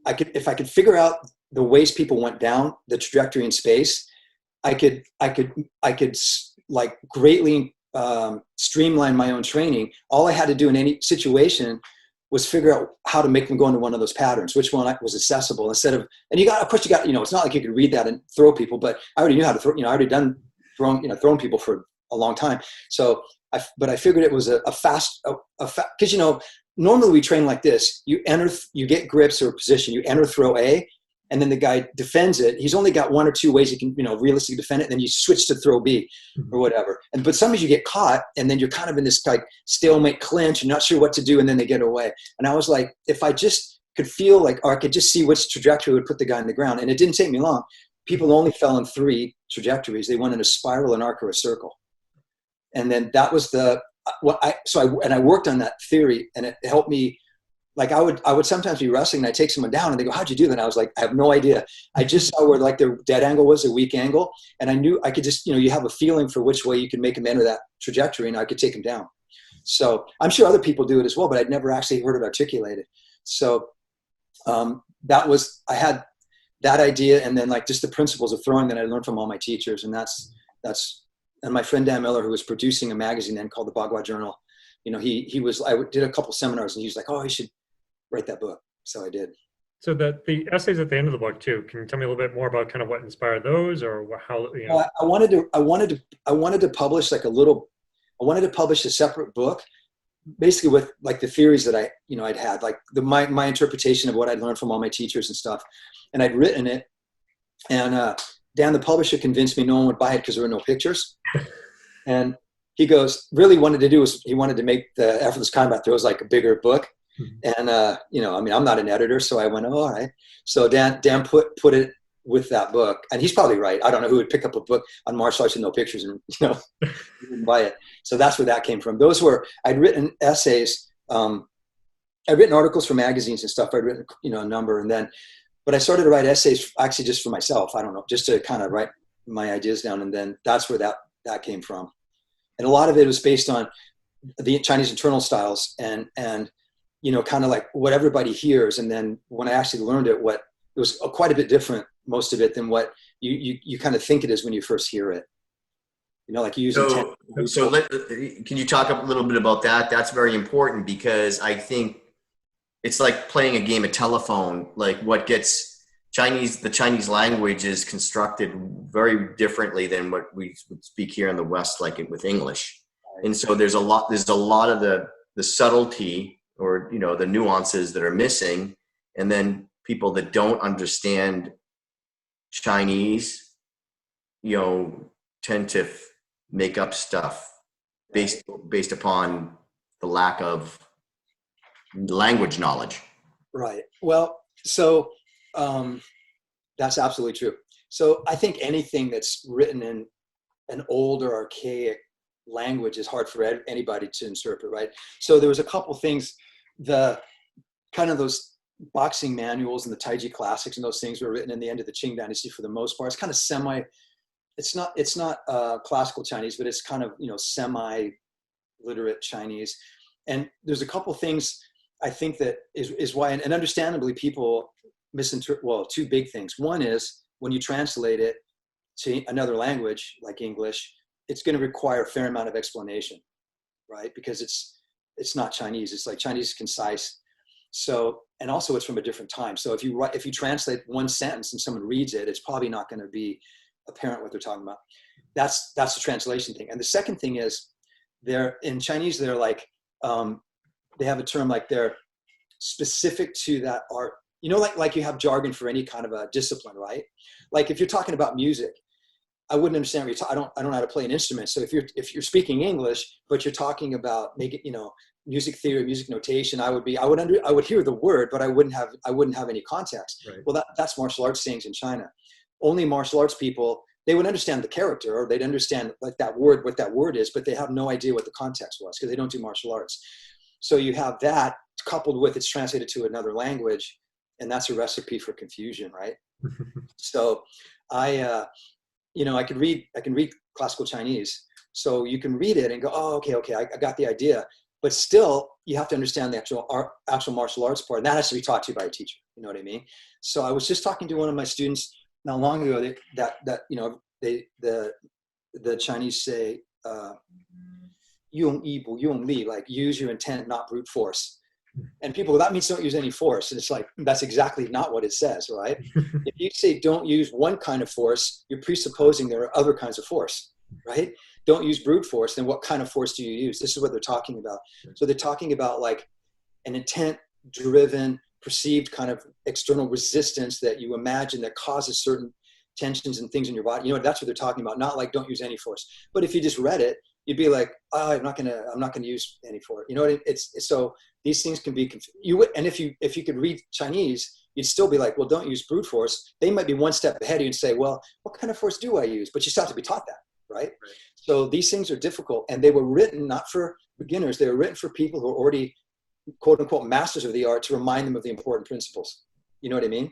if I could figure out the ways people went down the trajectory in space, I could like greatly streamline my own training. All I had to do in any situation was figure out how to make them go into one of those patterns, which one was accessible instead of, and of course, it's not like you could read that and throw people, but I already knew how to throw, I already done throwing people for a long time. So but I figured it was a fast, because, normally we train like this. You get grips or position, you enter throw A, and then the guy defends it. He's only got 1 or 2 ways he can, realistically defend it. And then you switch to throw B or whatever. But sometimes you get caught, and then you're kind of in this stalemate clinch. You're not sure what to do, and then they get away. And I was like, if I just could feel or I could just see which trajectory would put the guy on the ground. And it didn't take me long. People only fell in 3 trajectories. They went in a spiral, an arc, or a circle. And then that was I worked on that theory, and it helped me like I would sometimes be wrestling and I take someone down and they go, how'd you do that? And I was like, I have no idea. I just saw where like their dead angle was, a weak angle. And I knew I could just, you have a feeling for which way you can make them enter that trajectory and I could take them down. So I'm sure other people do it as well, but I'd never actually heard it articulated. So I had that idea, and then like just the principles of throwing that I learned from all my teachers. And and my friend Dan Miller, who was producing a magazine then called the Bagua Journal, I did a couple seminars and he was like, oh, you should write that book. So I did. So the essays at the end of the book too, can you tell me a little bit more about kind of what inspired those, or how, Well, I wanted to publish like I wanted to publish a separate book, basically with like the theories that I'd had, like my interpretation of what I'd learned from all my teachers and stuff. And I'd written it, and Dan, the publisher, convinced me no one would buy it because there were no pictures. And he goes, really wanted to do was he wanted to make the Effortless Combat Throws like a bigger book. And, I'm not an editor, so I went, oh, all right. So Dan put it with that book, and he's probably right. I don't know who would pick up a book on martial arts with no pictures and, wouldn't buy it. So that's where that came from. I'd written essays. I'd written articles for magazines and stuff. I'd written, a number, but I started to write essays actually just for myself. I don't know, just to kind of write my ideas down. And then that's where that came from. And a lot of it was based on the Chinese internal styles and kind of like what everybody hears. And then when I actually learned it, it was quite a bit different, most of it, than what you kind of think it is when you first hear it. Like you use intent. So can you talk a little bit about that? That's very important, because I think it's like playing a game of telephone. Like the Chinese language is constructed very differently than what we would speak here in the West, like with English. And so there's a lot of the subtlety, or the nuances that are missing, and then people that don't understand Chinese tend to make up stuff based upon the lack of language knowledge. Right. Well, so that's absolutely true. So I think anything that's written in an old or archaic language is hard for anybody to interpret, right? So there was a couple things, the kind of those boxing manuals and the Taiji classics and those things were written in the end of the Qing dynasty for the most part. It's kind of it's not classical Chinese, but it's kind of, semi-literate Chinese. And there's a couple things I think that is why, and understandably people misinterpret, well, two big things. One is when you translate it to another language like English, it's going to require a fair amount of explanation, right? Because it's not Chinese. It's like Chinese is concise. So, and also it's from a different time. So if you translate one sentence and someone reads it, it's probably not going to be apparent what they're talking about. That's the translation thing. And the second thing is in Chinese, they're like, they have a term like they're specific to that art. Like you have jargon for any kind of a discipline, right? Like if you're talking about music, I wouldn't understand what I don't know how to play an instrument. So if you're speaking English, but you're talking about music theory, music notation, I would hear the word, but I wouldn't have any context. Right. Well, that's martial arts sayings in China. Only martial arts people, they would understand the character, or they'd understand like that word, what that word is, but they have no idea what the context was because they don't do martial arts. So you have that coupled with it's translated to another language, and that's a recipe for confusion, right? So I can read classical Chinese. So you can read it and go, oh, okay, I got the idea. But still, you have to understand the actual martial arts part, and that has to be taught to you by a teacher. You know what I mean? So I was just talking to one of my students not long ago the Chinese say, 用意不用力, like use your intent, not brute force. And people, that means don't use any force. And it's like, that's exactly not what it says, right? If you say don't use one kind of force, you're presupposing there are other kinds of force, right? Don't use brute force, then what kind of force do you use? This is what they're talking about. So they're talking about like an intent-driven, perceived kind of external resistance that you imagine that causes certain tensions and things in your body. That's what they're talking about. Not like don't use any force. But if you just read it, you'd be like, oh, I'm not gonna use any force. It's so these things can be and if you could read Chinese, you'd still be like, well, don't use brute force. They might be one step ahead of you and say, well, what kind of force do I use? But you still have to be taught that, right? So these things are difficult, and they were written not for beginners. They were written for people who are already quote unquote masters of the art to remind them of the important principles. You know what I mean?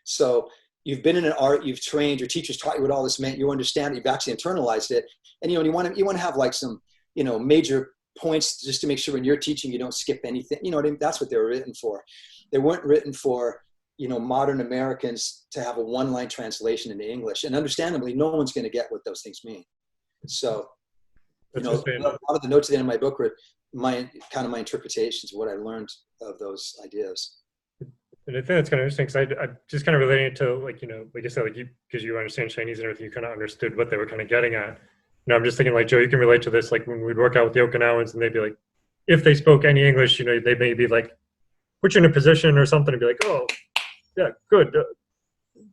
So you've been in an art, you've trained, your teachers taught you what all this meant, you understand it, you've actually internalized it. And, you want to have like some, major points just to make sure when you're teaching, you don't skip anything. You know what I mean? That's what they were written for. They weren't written for, modern Americans to have a one-line translation into English. And understandably, no one's going to get what those things mean. So, a lot of the notes at the end of my book were my interpretations of what I learned of those ideas. And I think that's kind of interesting because I just kind of relating it to like I said, because you understand Chinese and everything, you kind of understood what they were kind of getting at. I'm just thinking like, Joe, you can relate to this. Like when we'd work out with the Okinawans and they'd be like, if they spoke any English, they may be like, put you in a position or something and be like, oh, yeah, good.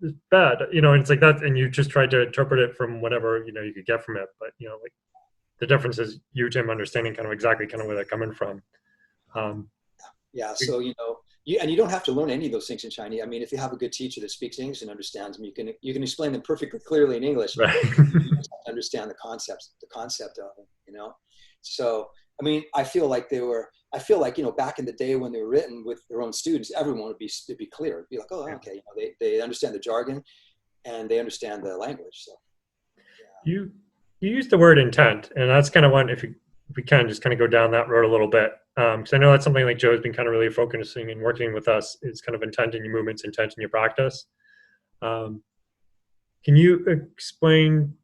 It's bad, and it's like that. And you just tried to interpret it from whatever, you could get from it. But, like the difference is you, Tim, understanding kind of exactly kind of where they're coming from. Yeah. So, you don't have to learn any of those things in Chinese. I mean, if you have a good teacher that speaks English and understands them, you can explain them perfectly clearly in English. Right. You just have to understand the concept of them, So, I mean, I feel like back in the day when they were written with their own students, everyone would be clear. It'd be like, oh, okay, they understand the jargon and they understand the language. So, yeah. You use the word intent, and that's kind of one, if we can just kind of go down that road a little bit. Because I know that's something like Joe's been kind of really focusing and working with us is kind of intent in your movements, intent in your practice. Can you explain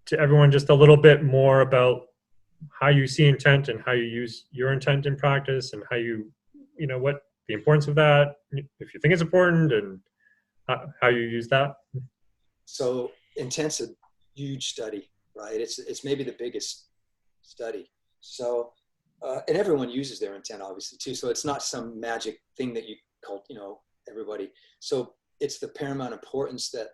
to everyone just a little bit more about how you see intent and how you use your intent in practice and how what the importance of that, if you think it's important, and how you use that? So intent's a huge study, right? It's maybe the biggest study. So, and everyone uses their intent obviously too. So it's not some magic thing that you call, everybody. So it's the paramount importance that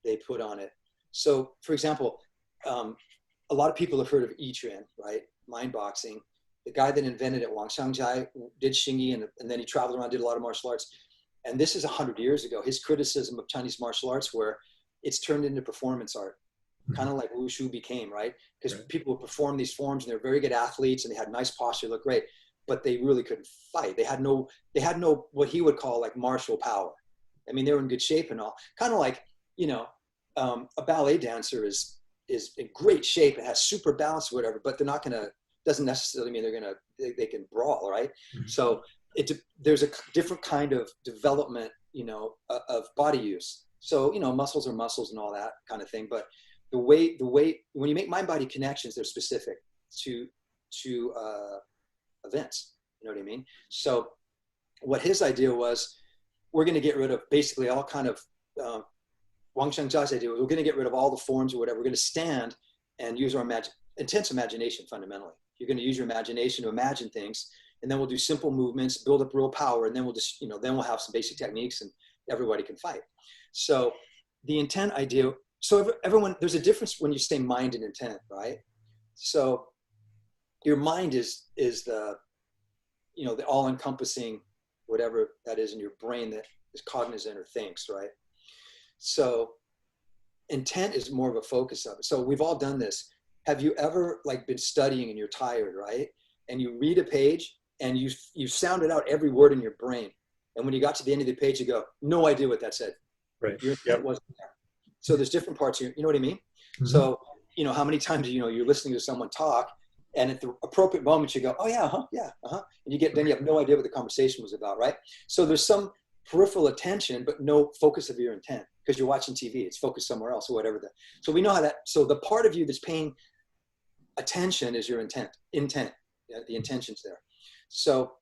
they put on it. So for example, a lot of people have heard of Yi-Chuan, right? Mind boxing. The guy that invented it, Wang Xiangjai, did Xingyi, and then he traveled around, did a lot of martial arts. And this is 100 years ago. His criticism of Chinese martial arts where it's turned into performance art, kind of like Wushu became, right? Because people would perform these forms and they're very good athletes and they had nice posture, looked great, but they really couldn't fight. They had no what he would call like martial power. I mean, they were in good shape and all. Kind of like, a ballet dancer is in great shape and has super balance or whatever, but they're not doesn't necessarily mean they can brawl, right? Mm-hmm. So there's a different kind of development, of body use. So, muscles are muscles and all that kind of thing. But the way when you make mind-body connections, they're specific to events. You know what I mean? So what his idea was, we're going to get rid of basically all kind of Wang Xiangjai's idea. We're going to get rid of all the forms or whatever. We're going to stand and use our intense imagination fundamentally. You're going to use your imagination to imagine things, and then we'll do simple movements, build up real power, and then we'll just, then we'll have some basic techniques and everybody can fight. So the intent idea, so everyone, there's a difference when you say mind and intent, right? So your mind is the, the all-encompassing, whatever that is in your brain that is cognizant or thinks, right? So intent is more of a focus of it. So we've all done this. Have you ever been studying and you're tired, right? And you read a page and you sounded out every word in your brain. And when you got to the end of the page, you go, no idea what that said. Right. Your intent wasn't there. So there's different parts here. You know what I mean? Mm-hmm. So, how many times, you're listening to someone talk and at the appropriate moment you go, oh yeah, yeah, and then you have no idea what the conversation was about, right? So there's some peripheral attention, but no focus of your intent because you're watching TV. It's focused somewhere else or whatever. So we know how that, so the part of you that's paying attention is your intent, yeah, the intention's there. So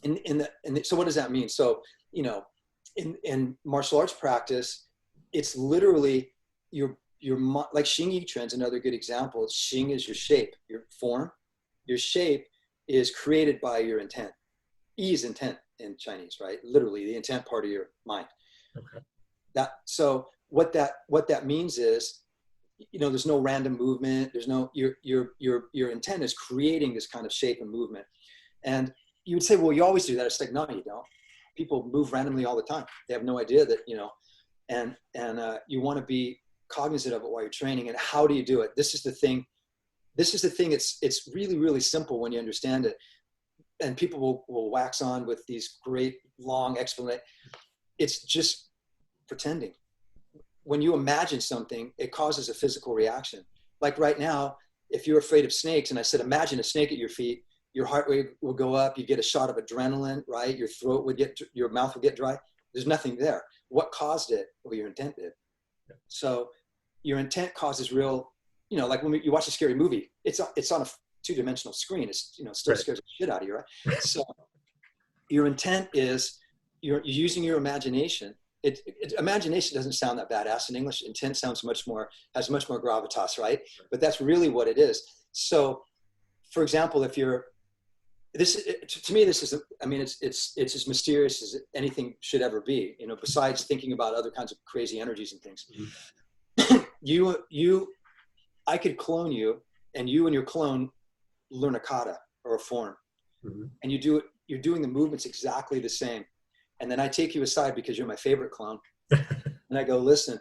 so what does that mean? So, in martial arts practice, it's literally your like Xing Yi-Chuan's another good example. Xing is your shape, your form. Your shape is created by your intent. Yi is intent in Chinese, right? Literally the intent part of your mind. Okay. So what that means is, there's no random movement. There's no, your intent is creating this kind of shape and movement. And you would say, well, you always do that. It's like, no, you don't. People move randomly all the time. They have no idea that, and you want to be cognizant of it while you're training. And how do you do it? This is the thing. It's really, really simple when you understand it. and people will wax on with these great long explanations. It's just pretending. When you imagine something, it causes a physical reaction. Like right now, if you're afraid of snakes, and I said, imagine a snake at your feet, your heart rate will go up, you get a shot of adrenaline, right? Your throat would get, your mouth would get dry. There's nothing there. What caused it? Well, your intent did. So your intent causes real, you know, like when you watch a scary movie, it's on a two-dimensional screen. It's, you know, still Right. scares the shit out of you, right? So your intent is you're using your imagination. Imagination doesn't sound that badass in English. Intent sounds has much more gravitas, right? But that's really what it is. So, for example, if you're, to me, this is, I mean, it's as mysterious as anything should ever be, you know, besides thinking about other kinds of crazy energies and things. Mm-hmm. I could clone you, and you and your clone learn a kata or a form, mm-hmm. and you're doing the movements exactly the same. And then I take you aside because you're my favorite clone. And I go, listen,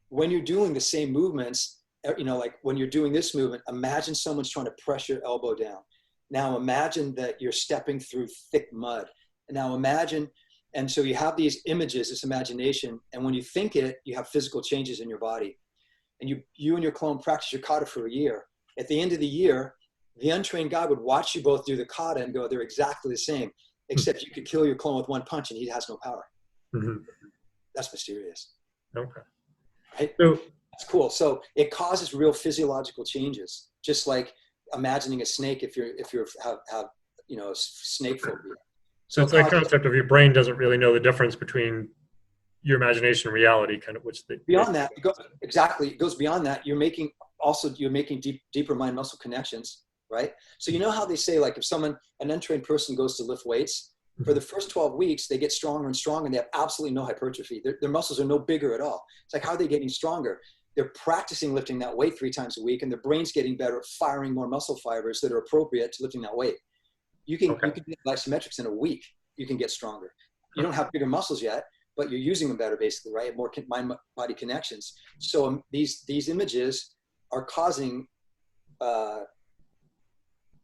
when you're doing the same movements, you know, like when you're doing this movement, imagine someone's trying to press your elbow down. Now imagine that you're stepping through thick mud. And now imagine, and so you have these images, this imagination, and when you think it, you have physical changes in your body. And you and your clone practice your kata for a year. At the end of the year, the untrained guy would watch you both do the kata and go, they're exactly the same. Except you could kill your clone with one punch and he has no power. Mm-hmm. That's mysterious. Okay. Right? So that's cool. So it causes real physiological changes. Just like imagining a snake if you have you know, snake phobia. So it's that concept of your brain doesn't really know the difference between your imagination and reality, kind of, which beyond that, it goes beyond that. You're making deeper mind muscle connections. Right? So you know how they say, like, if an untrained person goes to lift weights, for the first 12 weeks, they get stronger and stronger, and they have absolutely no hypertrophy. Their muscles are no bigger at all. It's like, how are they getting stronger? They're practicing lifting that weight 3 times a week, and their brain's getting better at firing more muscle fibers that are appropriate to lifting that weight. You can do isometrics in a week. You can get stronger. You don't have bigger muscles yet, but you're using them better, basically, right? More mind-body connections. So these images are causing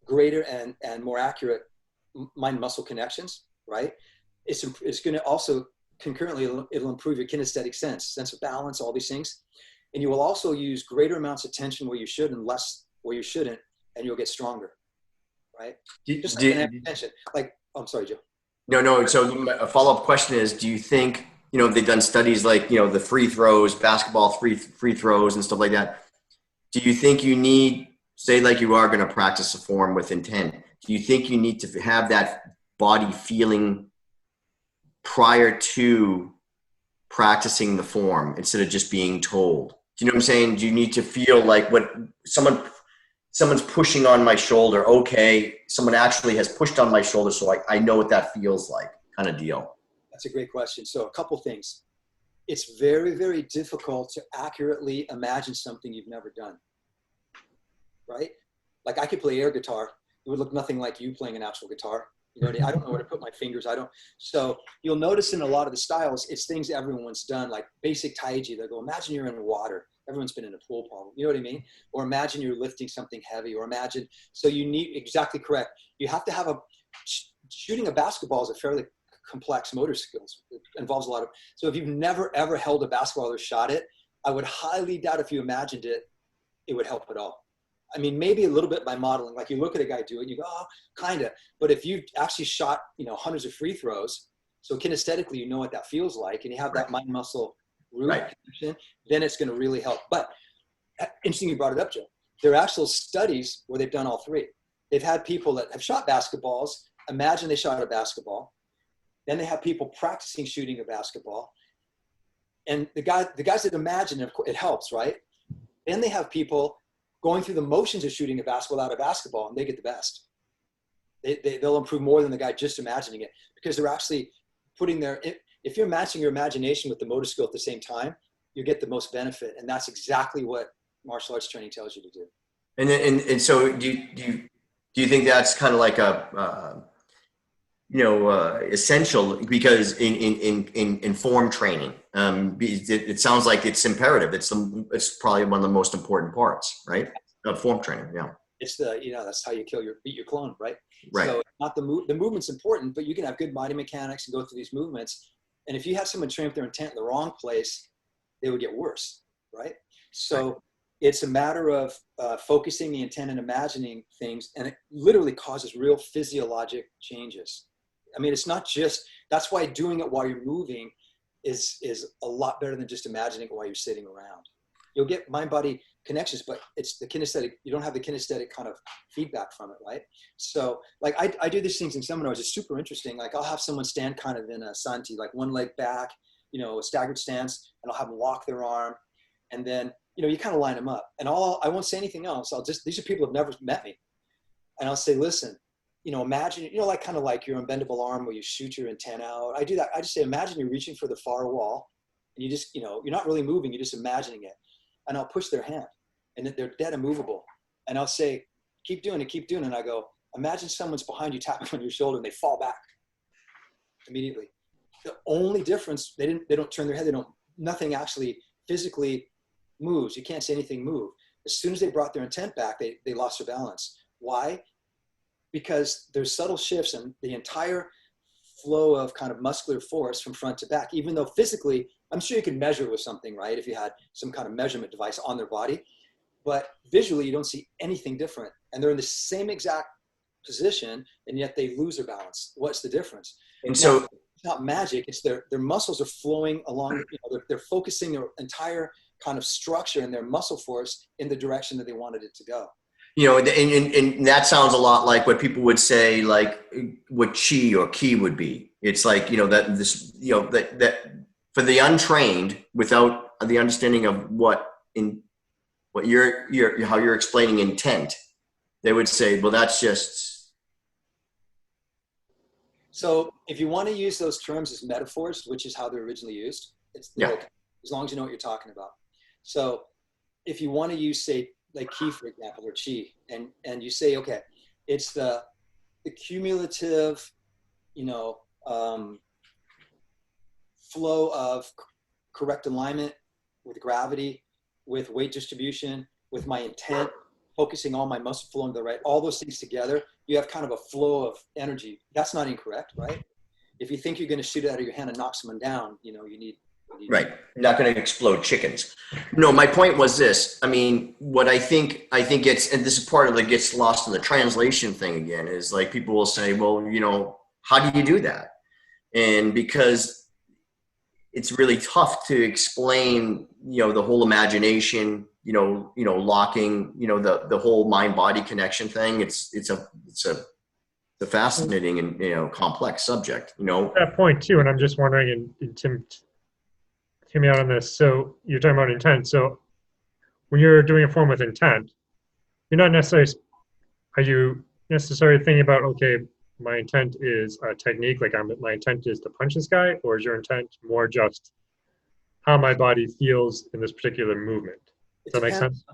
greater and more accurate mind-muscle connections, right? It's going to also concurrently, it'll improve your kinesthetic sense of balance, all these things. And you will also use greater amounts of tension where you should and less where you shouldn't, and you'll get stronger, right? Just like an attention. Like, oh, I'm sorry, Joe. No. So a follow-up question is, do you think, you know, they've done studies like, you know, the free throws, basketball free throws and stuff like that. Do you think you need, say like you are going to practice a form with intent, do you think you need to have that body feeling prior to practicing the form instead of just being told? Do you know what I'm saying? Do you need to feel like what someone's pushing on my shoulder? Okay, someone actually has pushed on my shoulder, so I know what that feels like, kind of deal. That's a great question. So a couple things. It's very, very difficult to accurately imagine something you've never done. Right? Like I could play air guitar. It would look nothing like you playing an actual guitar. You know, I don't know where to put my fingers. So you'll notice in a lot of the styles, it's things everyone's done, like basic Taiji. They'll go, imagine you're in water. Everyone's been in a pool, probably. You know what I mean? Or imagine you're lifting something heavy, or imagine. So you need, exactly correct. You have to have shooting a basketball is a fairly complex motor skills. It involves a lot of, so if you've never ever held a basketball or shot it, I would highly doubt if you imagined it, it would help at all. I mean, maybe a little bit by modeling, like you look at a guy do it and you go, oh, kind of. But if you've actually shot, you know, hundreds of free throws, so kinesthetically, you know what that feels like, and you have that mind muscle root connection, then it's going to really help. But interesting you brought it up, Joe. There are actual studies where they've done all three. They've had people that have shot basketballs. Imagine they shot a basketball. Then they have people practicing shooting a basketball. And the guys that imagine, it helps, right? Then they have people going through the motions of shooting a basketball out of basketball, and they get the best. They'll improve more than the guy just imagining it, because they're actually putting if you're matching your imagination with the motor skill at the same time, you get the most benefit. And that's exactly what martial arts training tells you to do. And so do you think that's kind of like essential, because in form training, it sounds like it's imperative. It's probably one of the most important parts, right? Of form training. Yeah. It's the, that's how you beat your clone, right? Right. So not the movement's important, but you can have good body mechanics and go through these movements. And if you have someone train with their intent in the wrong place, they would get worse, right? So it's a matter of focusing the intent and imagining things, and it literally causes real physiologic changes. I mean, it's not just, that's why doing it while you're moving is a lot better than just imagining it while you're sitting around. You'll get mind-body connections, but it's the kinesthetic, you don't have the kinesthetic kind of feedback from it, right? So like I do these things in seminars, it's super interesting. Like I'll have someone stand kind of in a santi, like one leg back, a staggered stance, and I'll have them lock their arm. And then, you kind of line them up, and I won't say anything else. These are people who've never met me. And I'll say, listen, imagine, like kind of like your unbendable arm where you shoot your intent out. I do that. I just say, imagine you're reaching for the far wall, and you just, you're not really moving, you're just imagining it. And I'll push their hand, and they're dead immovable. And I'll say, keep doing it, keep doing it. And I go, imagine someone's behind you tapping on your shoulder and they fall back immediately. The only difference, they don't turn their head, nothing actually physically moves. You can't see anything move. As soon as they brought their intent back, they lost their balance. Why? Because there's subtle shifts in the entire flow of kind of muscular force from front to back, even though physically, I'm sure you could measure with something, right? If you had some kind of measurement device on their body, but visually you don't see anything different. And they're in the same exact position, and yet they lose their balance. What's the difference? And so it's not magic. It's their muscles are flowing along, they're focusing their entire kind of structure and their muscle force in the direction that they wanted it to go. And that sounds a lot like what people would say, like what chi or ki would be. It's like, that for the untrained, without the understanding of how you're explaining intent, they would say, well, that's just. So if you want to use those terms as metaphors, which is how they're originally used, okay, as long as you know what you're talking about. So if you want to use, say, like ki, for example, or chi, and you say, okay, it's the cumulative, flow of correct alignment with gravity, with weight distribution, with my intent, focusing all my muscle flow into the right, all those things together, you have kind of a flow of energy. That's not incorrect, right? If you think you're going to shoot it out of your hand and knock someone down, you need right. You're not going to explode chickens. No, my point was this. I mean, what I think gets, and this is part of it gets lost in the translation thing again, is like people will say, well, how do you do that? And because it's really tough to explain, the whole imagination, locking, the whole mind-body connection thing. It's a fascinating and complex subject. That point too, and I'm just wondering, and Tim, hear me out on this. So you're talking about intent. So when you're doing a form with intent, you're not necessarily, are you necessarily thinking about, okay, my intent is a technique, like my intent is to punch this guy, or is your intent more just how my body feels in this particular movement? Does that make sense?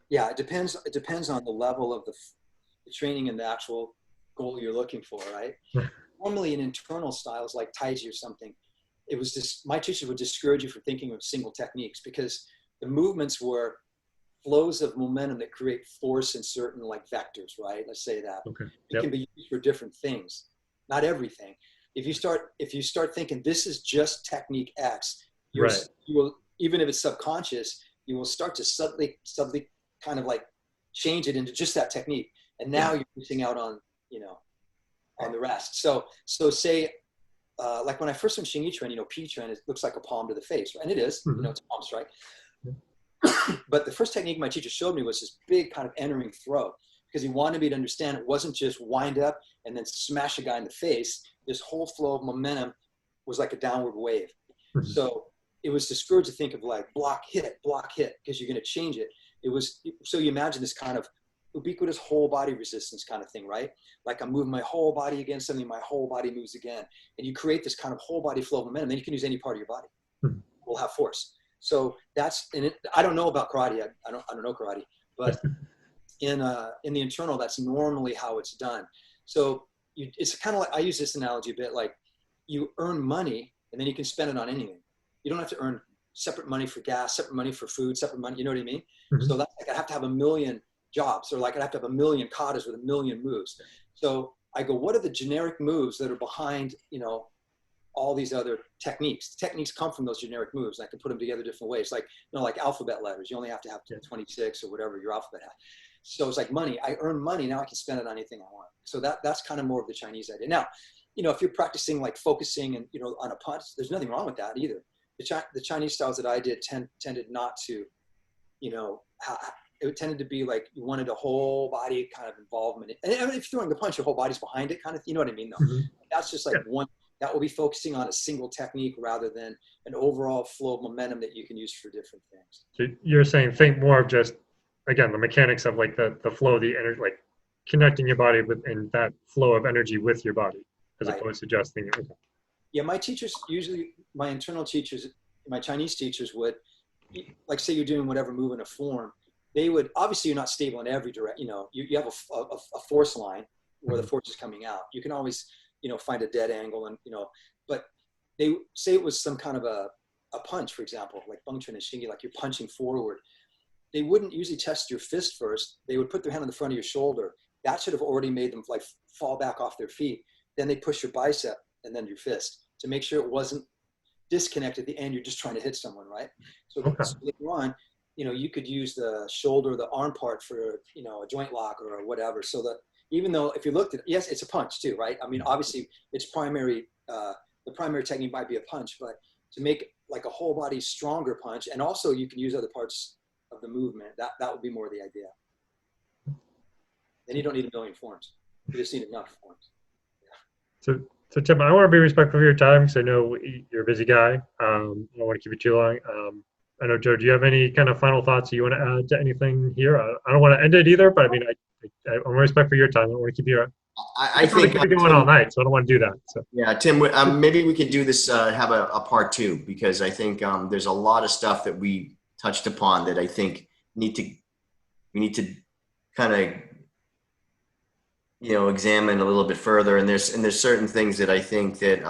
Yeah, it depends. It depends on the level of the training and the actual goal you're looking for, right? Normally in internal styles like Taiji or something, it was just, my teacher would discourage you from thinking of single techniques, because the movements were flows of momentum that create force in certain like vectors, right? Let's say that. Okay. It can be used for different things, not everything. If you start thinking this is just technique X, you will, even if it's subconscious, you will start to subtly kind of like change it into just that technique. And now you're missing out on, on the rest. So say, like when I first went Xing Yi Quan, P-Quan, it looks like a palm to the face, right? And it is, it's a palm strike. But the first technique my teacher showed me was this big kind of entering throw, because he wanted me to understand it wasn't just wind up and then smash a guy in the face. This whole flow of momentum was like a downward wave. So it was discouraged to think of like block, hit, because you're going to change it. It was, so you imagine this kind of ubiquitous whole body resistance kind of thing, right? Like I'm moving my whole body against something, my whole body moves again. And you create this kind of whole body flow of momentum. Then you can use any part of your body. Will have force. So that's, and I don't know about karate. I don't know karate, but in the internal, that's normally how it's done. So it's kind of like, I use this analogy a bit, like you earn money and then you can spend it on anything. You don't have to earn separate money for gas, separate money for food, separate money. You know what I mean? So that's like, I have to have $1 million jobs, or like I'd have to have a million katas with a million moves. So I go, what are the generic moves that are behind, you know, all these other techniques? Techniques come from those generic moves, and I can put them together different ways. Like, you know, like alphabet letters, you only have to have 26 or whatever your alphabet has. So it's like money. I earn money, now I can spend it on anything I want. So that's kind of more of the Chinese idea. Now, you know, if you're practicing like focusing and, you know, on a punch, there's nothing wrong with that either. The Chinese styles that I did tended not to, you know, it tended to be like you wanted a whole body kind of involvement. And if you're throwing the punch, your whole body's behind it, kind of, you know what I mean, though. Mm-hmm. That's just like one, that will be focusing on a single technique rather than an overall flow of momentum that you can use for different things. So you're saying think more of just, again, the mechanics of like the flow, the energy, like connecting your body with, and that flow of energy with your body, as opposed to just thinking, okay. Yeah, my teachers, usually my internal teachers, my Chinese teachers would, like say you're doing whatever move in a form, they would, obviously you're not stable in every direction, you know, you have a force line where the force is coming out. You can always, you know, find a dead angle and, you know, but they say it was some kind of a punch, for example, like Beng Chun and Shingi, like you're punching forward. They wouldn't usually test your fist first. They would put their hand on the front of your shoulder. That should have already made them like fall back off their feet. Then they push your bicep and then your fist to make sure it wasn't disconnected at the end. You're just trying to hit someone, right? So, so later on, you know, you could use the shoulder, the arm part for, you know, a joint lock or whatever. So that even though if you looked at, yes, it's a punch too, right? I mean, obviously it's primary, the primary technique might be a punch, but to make like a whole body stronger punch, and also you can use other parts of the movement, that would be more the idea. Then you don't need a million forms. You just need enough forms. Yeah. So Tim, I want to be respectful of your time because I know you're a busy guy. I don't want to keep it too long. I know, Joe, do you have any kind of final thoughts you want to add to anything here? I don't want to end it either, but I mean, I'm respect for your time. I don't want to keep you. I think we're going all night, so I don't want to do that. So. Yeah, Tim, maybe we could do this, have a part two, because I think there's a lot of stuff that we touched upon that I think we need to kind of, you know, examine a little bit further. And there's certain things that I think that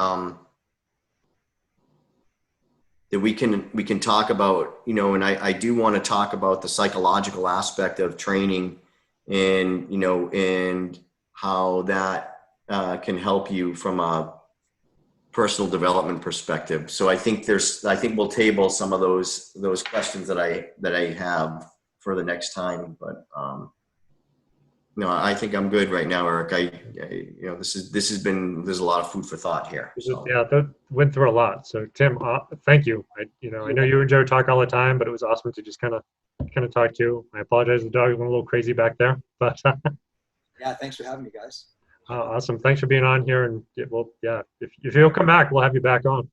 that we can talk about, you know, and I do want to talk about the psychological aspect of training, and, you know, and how that can help you from a personal development perspective. So I think we'll table some of those questions that I have for the next time. But no, I think I'm good right now, Eric. You know, there's a lot of food for thought here. So. Yeah, that went through a lot. So Tim, thank you. I know you and Joe talk all the time, but it was awesome to just kind of talk to you. I apologize, the dog went a little crazy back there, but yeah, thanks for having me, guys. Awesome. Thanks for being on here. And if you'll come back, we'll have you back on.